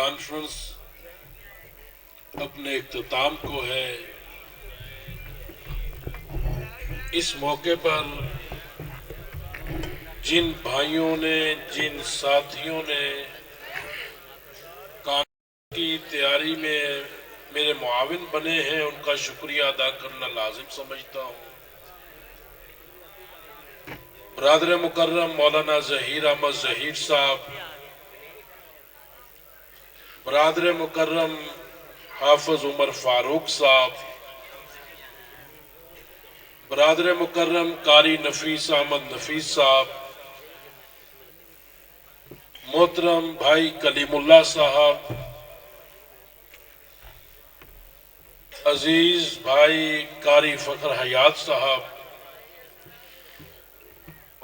Conference اپنے اختتام کو ہے. اس موقع پر جن بھائیوں نے، جن ساتھیوں نے کانفرنس کی تیاری میں میرے معاون بنے ہیں، ان کا شکریہ ادا کرنا لازم سمجھتا ہوں. برادر مکرم مولانا ظہیر احمد ظہیر صاحب، برادر مکرم حافظ عمر فاروق صاحب، برادر مکرم قاری نفیس احمد نفیس صاحب، محترم بھائی کلیم اللہ صاحب، عزیز بھائی قاری فخر حیات صاحب،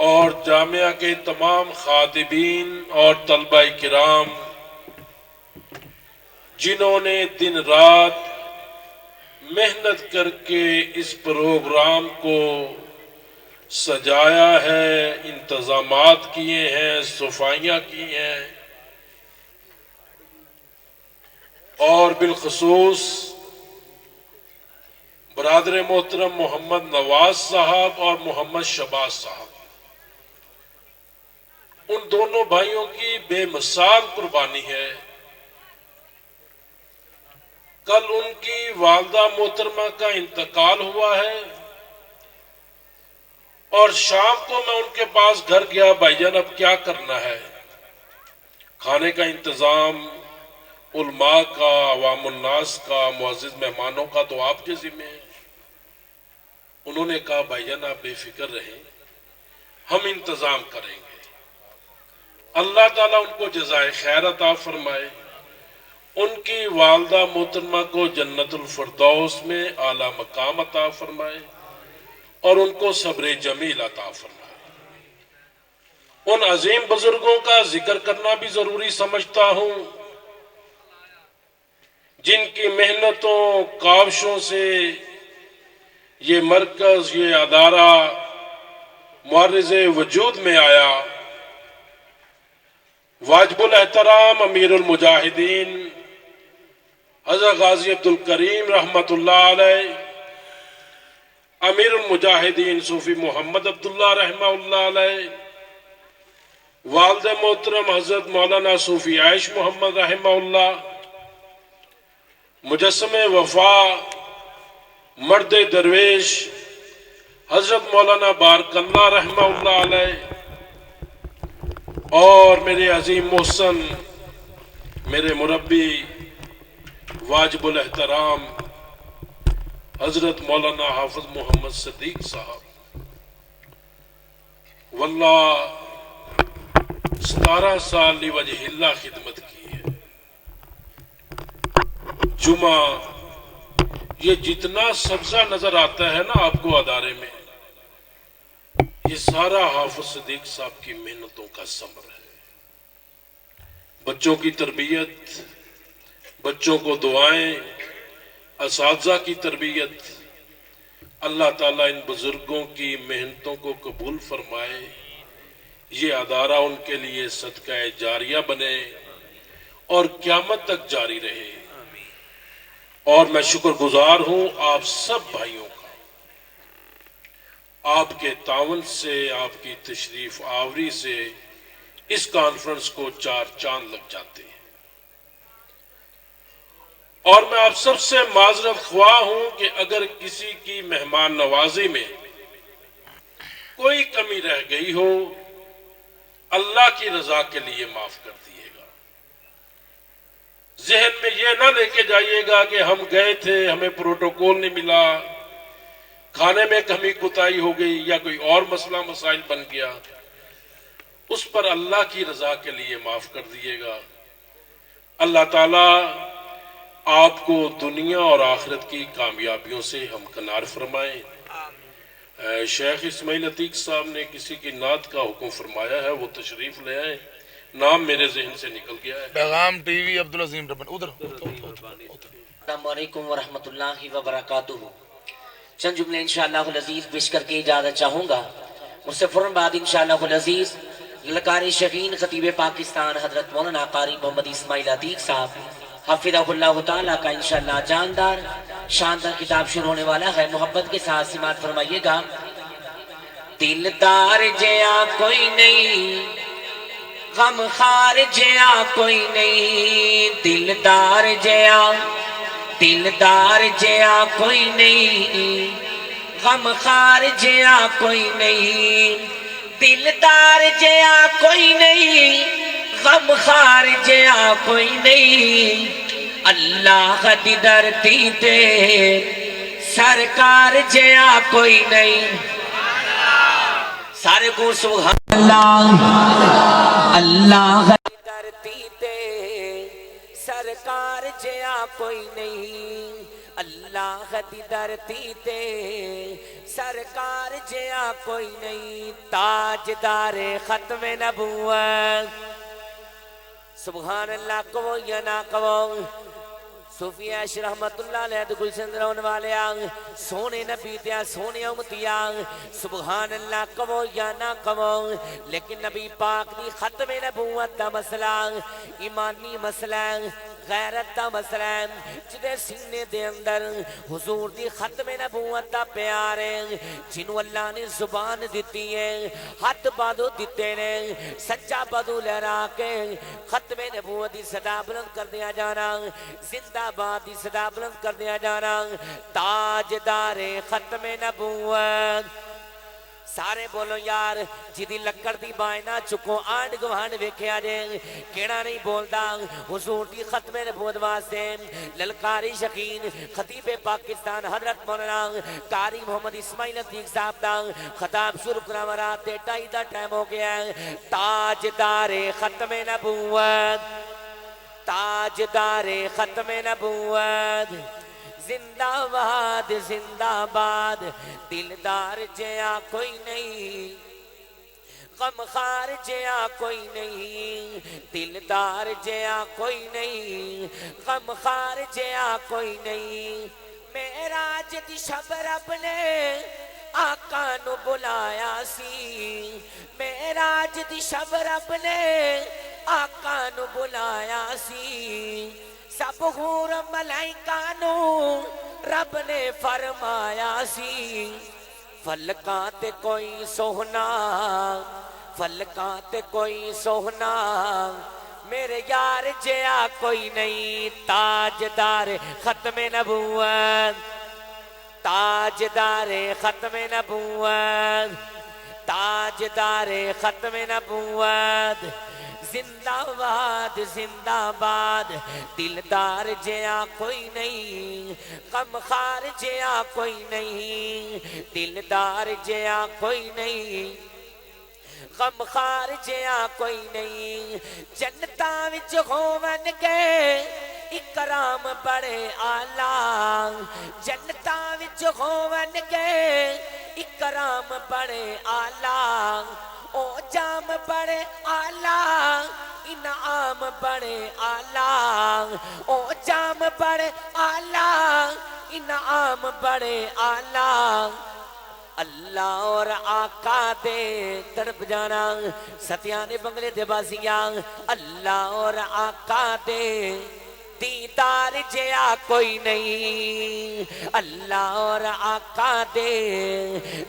اور جامعہ کے تمام خاطبین اور طلبہ کرام جنہوں نے دن رات محنت کر کے اس پروگرام کو سجایا ہے، انتظامات کیے ہیں، صفائیاں کی ہیں، اور بالخصوص برادر محترم محمد نواز صاحب اور محمد شباز صاحب، ان دونوں بھائیوں کی بے مثال قربانی ہے. کل ان کی والدہ محترمہ کا انتقال ہوا ہے اور شام کو میں ان کے پاس گھر گیا. بھائی جان اب کیا کرنا ہے؟ کھانے کا انتظام علماء کا، عوام الناس کا، معزز مہمانوں کا تو آپ کے ذمہ ہے. انہوں نے کہا بھائی جان آپ بے فکر رہیں، ہم انتظام کریں گے. اللہ تعالیٰ ان کو جزائے خیر عطا فرمائے، ان کی والدہ محترمہ کو جنت الفردوس میں اعلیٰ مقام عطا فرمائے اور ان کو صبر جمیل عطا فرمائے. ان عظیم بزرگوں کا ذکر کرنا بھی ضروری سمجھتا ہوں جن کی محنتوں کاوشوں سے یہ مرکز، یہ ادارہ معرض وجود میں آیا. واجب الاحترام امیر المجاہدین حضرت غازی عبد الکریم رحمت اللہ علیہ، امیر المجاہدین صوفی محمد عبداللہ رحمہ اللہ علیہ، والد محترم حضرت مولانا صوفی عائش محمد رحمہ اللہ، مجسم وفا مرد درویش حضرت مولانا بارک اللہ رحمہ اللہ علیہ، اور میرے عظیم محسن، میرے مربی واجب الاحترام حضرت مولانا حافظ محمد صدیق صاحب. واللہ 17 سال لوجہ اللہ خدمت کی ہے. جمعہ یہ جتنا سبزہ نظر آتا ہے نا آپ کو ادارے میں، یہ سارا حافظ صدیق صاحب کی محنتوں کا ثمر ہے. بچوں کی تربیت، بچوں کو دعائیں، اساتذہ کی تربیت، اللہ تعالیٰ ان بزرگوں کی محنتوں کو قبول فرمائے. یہ ادارہ ان کے لیے صدقہ جاریہ بنے اور قیامت تک جاری رہے. اور میں شکر گزار ہوں آپ سب بھائیوں کا، آپ کے تعاون سے، آپ کی تشریف آوری سے اس کانفرنس کو 4 چاند لگ جاتے ہیں. اور میں آپ سب سے معذرت خواہ ہوں کہ اگر کسی کی مہمان نوازی میں کوئی کمی رہ گئی ہو، اللہ کی رضا کے لیے معاف کر دیے گا. ذہن میں یہ نہ لے کے جائیے گا کہ ہم گئے تھے، ہمیں پروٹوکول نہیں ملا، کھانے میں کمی کوتاہی ہو گئی یا کوئی اور مسئلہ مسائل بن گیا. اس پر اللہ کی رضا کے لیے معاف کر دیے گا. اللہ تعالیٰ آپ کو دنیا اور آخرت کی کامیابیوں سے ہمکنار فرمائے. شیخ اسماعیل عتیق صاحب نے کسی کی نعت کا حکم فرمایا ہے، وہ تشریف لے آئے. نام میرے ذہن سے نکل گیا ہے. پیغام ٹی وی عبدالعظیم ربن ادھر. السلام علیکم ورحمۃ اللہ وبرکاتہ. چند جملے انشاءاللہ العزیز پیش کر کے اجازت چاہوں گا. مجھ سے فوراً بعد انشاءاللہ العزیز للکاری شفین خطیب پاکستان حضرت مولانا قاری محمد اسماعیل عتیق صاحب حفظہ اللہ تعالیٰ کا انشاءاللہ جاندار شاندار کتاب شروع ہونے والا ہے. محبت کے ساتھ سماعت فرمائیے گا. دلدار جیا کوئی نہیں، غم خار جیا کوئی نہیں، دلدار جیا کوئی نہیں، غم خار جیا کوئی نہیں، دلدار جیا کوئی نہیں، غم خار جیا کوئی نہیں. اللہ دی دھرتی تے سرکار جیا کوئی نہیں. سارے کو سبحان اللہ. اللہ دی دھرتی تے سرکار جیا کوئی نہیں، اللہ دی دھرتی تے سرکار جیا کوئی نہیں. تاجدار ختم نبوت سبحان اللہ کہو یا نہ کہو. صوفی عیش رحمت اللہ علیہ دکل سندرون والے سونے نبی دیا سونے امتیا سبحان اللہ کہو یا نہ کہو. لیکن نبی پاک دی ختم نبوت دا مسئلہ ایمانی مسئلہ غیرت دا مسئلہ جدے سینے دے اندر حضور دی ختم نبوت دا پیار ہے، جنہوں اللہ نے زبان دیتی ہے، ہاتھ بادو دیتے نے، سچا بادو لہرا کے ختم نبوت دی صدا بلند کر دیا جانا، زندہ باد دی صدا بلند کر دیا جانا. تاجدار ختم نبوت سارے بولو یار جدی لکڑ دی بائیں نہ چکو آنڈ گوانڈ ویکھیا جے کیڑا نہیں بولدا. حضور دی ختم نبوت واسطے للکاری شکین خطیب پاکستان حضرت مولانا قاری محمد اسماعیل عتیق صاحب دا خطاب شروع کرا رات دے 2:30 دا ٹائم ہو گیا ہے. تاجدار ختم نبوت، تاجدار ختم نبوت زندہ باد زندہ باد. دلدار جیا کوئی نہیں، غم خار جیا کوئی نہیں، دلدار جیا کوئی نہیں، غم خار جیا کوئی نہیں. معراج دی شب رب نے آقا نو بلایا سی، معراج دی شب رب نے آقا نو بلایا سی. سب حور ملائکہ نو رب نے فرمایا سی. فلکاں تے کوئی سوہنا، فلکاں تے کوئی سوہنا، میرے یار جیا کوئی نہیں. تاجدار ختم نبوت، تاجدار ختم نبوت، تاجدار ختم نبوت زندہ باد زندہ باد. دلدار جیا کوئی نہیں، غم خار جیا کوئی نہیں، دلدار جیا کوئی نہیں، غم خار جیا کوئی نہیں. جنتاں وچ ہون گے اکرام بڑے آلہ، جنتاں وچ ہون گے اکرام بڑے آلہ، او جام بڑے آلہ، انعام بڑے آلہ، او جام بڑے آلہ، انعام بڑے آلہ. اللہ اور آقا دے طرف جانا ستیانے بنگلے دے بازیاں. اللہ اور آقا دے دیدار جیا کوئی نہیں، اللہ اور آقا دے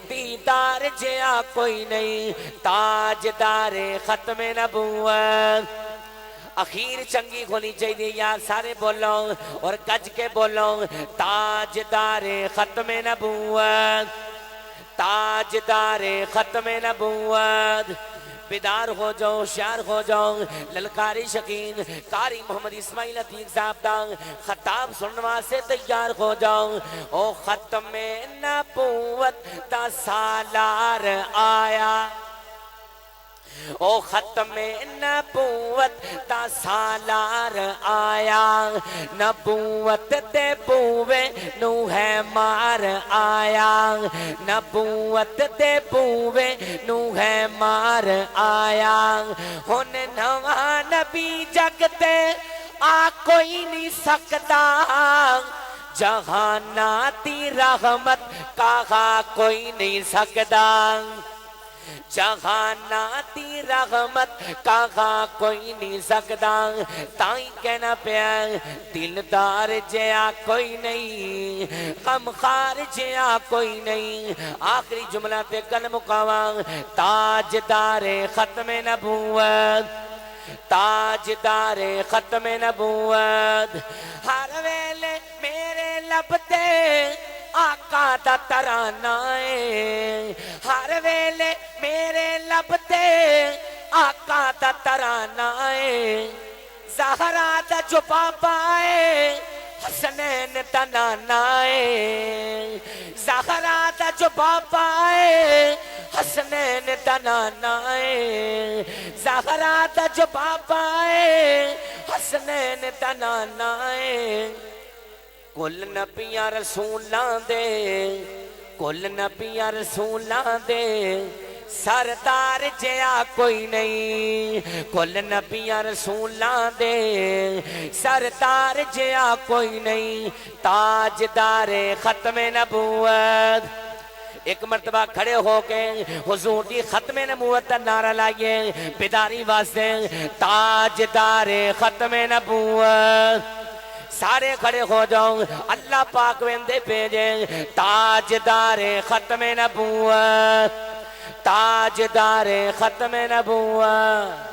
دیدار جیا کوئی نہیں. تاجدار ختم نبوت اخیر چنگی ہونی چاہیے یار. سارے بولو اور گج کے بولو. تاجدار ختم نبوت، تاجدار ختم نبوت. بیدار ہو جاؤ، ہوشیار ہو جاؤ. للکاری شکین قاری محمد اسماعیل عتیق صاحب دا خطاب سنوا سے تیار ہو جاؤ. او ختم نبوت دا سالار آیا، او ختم نبوت دا سالار آیا. نبوت دے بوے نو ہے مار آیا، نبوت دے بوے نو ہے مار آیا. ہن نواں نبی جگ تے آ کوئی نہیں سکتا، جہاناں دی رحمت کہا کوئی نہیں سکتا. جہاناتی رحمت کہاں کوئی نہیں سکدا تائیں کہنا پیا دلدار جیا کوئی نہیں غمخار جیا کوئی نہیں آخری جملہ تے کل مقاواں تاجدار ختم نبوت تاجدار ختم نبوت ہر ویلے میرے لب تے آقا دا ترانہ ہے ہر ویلے میرے لب تے آقا دا ترانہ ہے زہرا دا جو بابا ہے حسنین دا نانا ہے زہرا دا جو بابا ہے حسنین دا نانا ہے زہرا دا جو بابا ہے حسنین دا نانا ہے کل نبیاں رسولاں دے کل نبیاں رسولاں دے سردار جیا کوئی نہیں کل نبیاں رسولاں دے سردار جیا کوئی نہیں تاجدار ختم نبوت ایک مرتبہ کھڑے ہو کے حضور دی ختم نبوت کا نعرہ لائیے بیداری واسطے تاجدار ختم نبوت سارے کھڑے ہو جاؤ اللہ پاک ویندے بھیجے تاجدار ختم نبوت تاجدار ختم نبوت